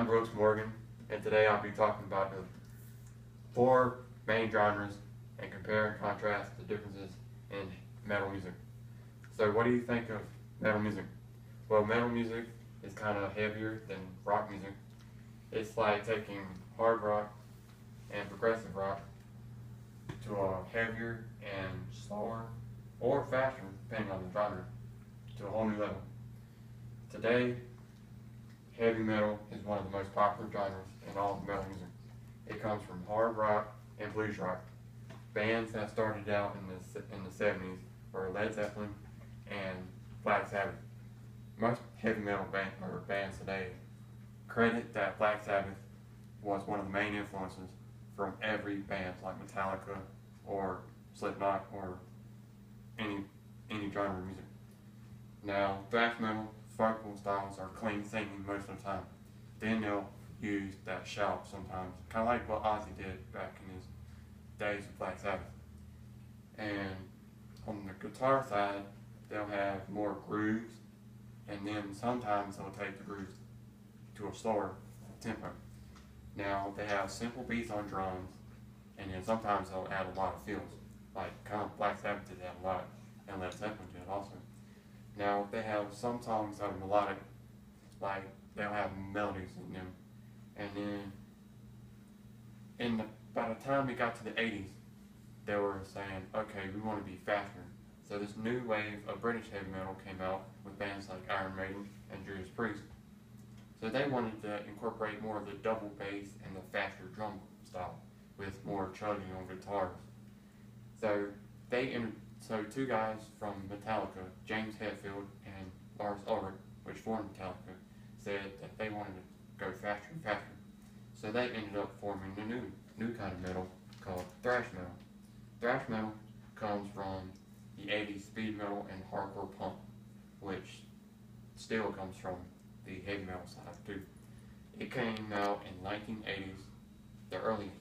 I'm Brooks Morgan, and today I'll be talking about the four main genres and compare and contrast the differences in metal music. So what do you think of metal music? Well, metal music is kind of heavier than rock music. It's like taking hard rock and progressive rock to a heavier and slower or faster, depending on the genre, to a whole new level. Today, heavy metal is one of the most popular genres in all of metal music. It comes from hard rock and blues rock. Bands that started out in the 70s were Led Zeppelin and Black Sabbath. Most heavy metal bands today credit that Black Sabbath was one of the main influences from every band like Metallica or Slipknot or any genre of music. Now, thrash metal vocal styles are clean singing most of the time. Then they'll use that shout sometimes, kind of like what Ozzy did back in his days of Black Sabbath. And on the guitar side, they'll have more grooves, and then sometimes they'll take the grooves to a slower tempo. Now, they have simple beats on drums, and then sometimes they'll add a lot of fills, like kind of Black Sabbath did that a lot, and Led Zeppelin did also. Now, they have some songs that are melodic, like they'll have melodies in them, and then by the time we got to the 80s, they were saying, okay, we want to be faster. So this new wave of British heavy metal came out with bands like Iron Maiden and Judas Priest. So they wanted to incorporate more of the double bass and the faster drum style with more chugging on guitars. So two guys from Metallica, James Hetfield and Lars Ulrich, which formed Metallica, said that they wanted to go faster and faster. So they ended up forming a new kind of metal called thrash metal. Thrash metal comes from the 80s speed metal and hardcore punk, which still comes from the heavy metal side too. It came out in 1980s, the early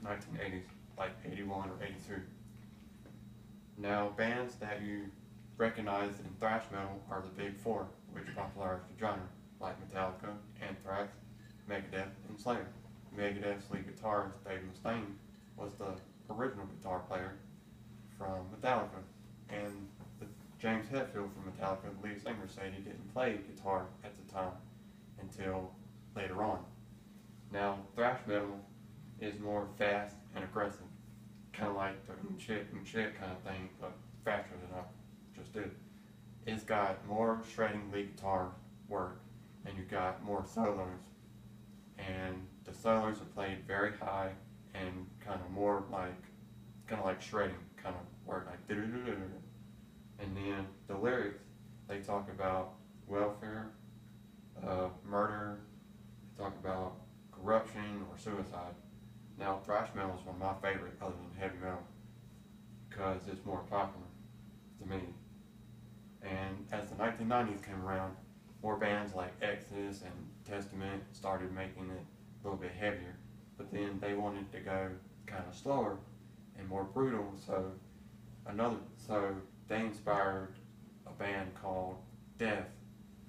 1980s, like 81 or 82. Now, bands that you recognize in thrash metal are the big four, which popularized the genre, like Metallica, Anthrax, Megadeth, and Slayer. Megadeth's lead guitarist, Dave Mustaine, was the original guitar player from Metallica, and James Hetfield from Metallica, the lead singer, said he didn't play guitar at the time until later on. Now, thrash metal is more fast and aggressive, kind of like the shit kind of thing, but faster than I just did. It's got more shredding lead guitar work, and you've got more solos, and the solos are played very high and kind of like shredding kind of work, like and then the lyrics, they talk about welfare, murder, they talk about corruption or suicide. Now, thrash metal is one of my favorite other than heavy metal because it's more popular to me. And as the 1990s came around, more bands like Exodus and Testament started making it a little bit heavier, but then they wanted to go kind of slower and more brutal, so they inspired a band called Death,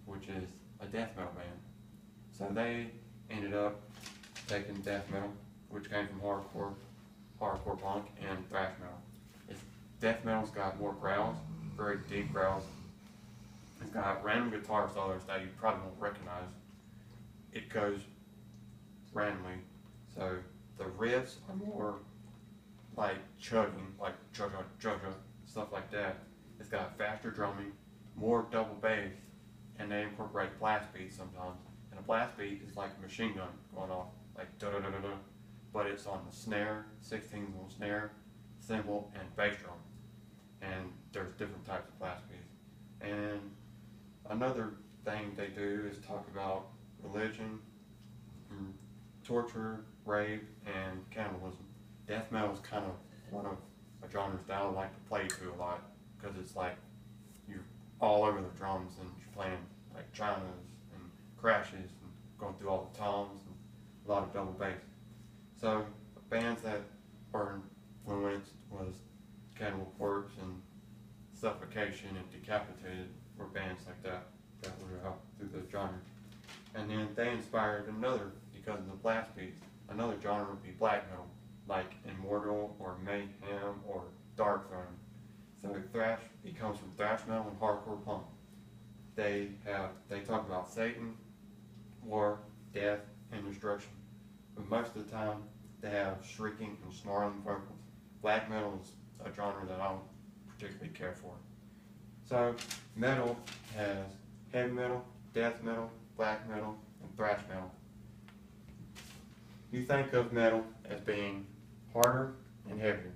which is a death metal band. So they ended up taking death metal, which came from hardcore punk, and thrash metal. Death metal's got more growls, very deep growls. It's got random guitar solos that you probably won't recognize. It goes randomly, so the riffs are more like chugging, like chugga chugga, stuff like that. It's got faster drumming, more double bass, and they incorporate blast beats sometimes. And a blast beat is like a machine gun going off, like da da da da da, but it's on the snare, 16s on snare, cymbal, and bass drum. And there's different types of blast beats. And another thing they do is talk about religion, torture, rape, and cannibalism. Death metal is kind of one of the genres that I don't like to play to a lot because it's like you're all over the drums and you're playing like chinas and crashes and going through all the toms and a lot of double bass. So bands that were influenced was Cannibal Corpse and Suffocation and Decapitated were bands like that were out through the genre. And then they inspired another, because of the blast beats, another genre would be black metal, like Immortal or Mayhem or Darkthrone. So thrash, it comes from thrash metal and hardcore punk. They talk about Satan, war, death, and destruction. But most of the time, they have shrieking and snarling vocals. Black metal is a genre that I don't particularly care for. So metal has heavy metal, death metal, black metal, and thrash metal. You think of metal as being harder and heavier.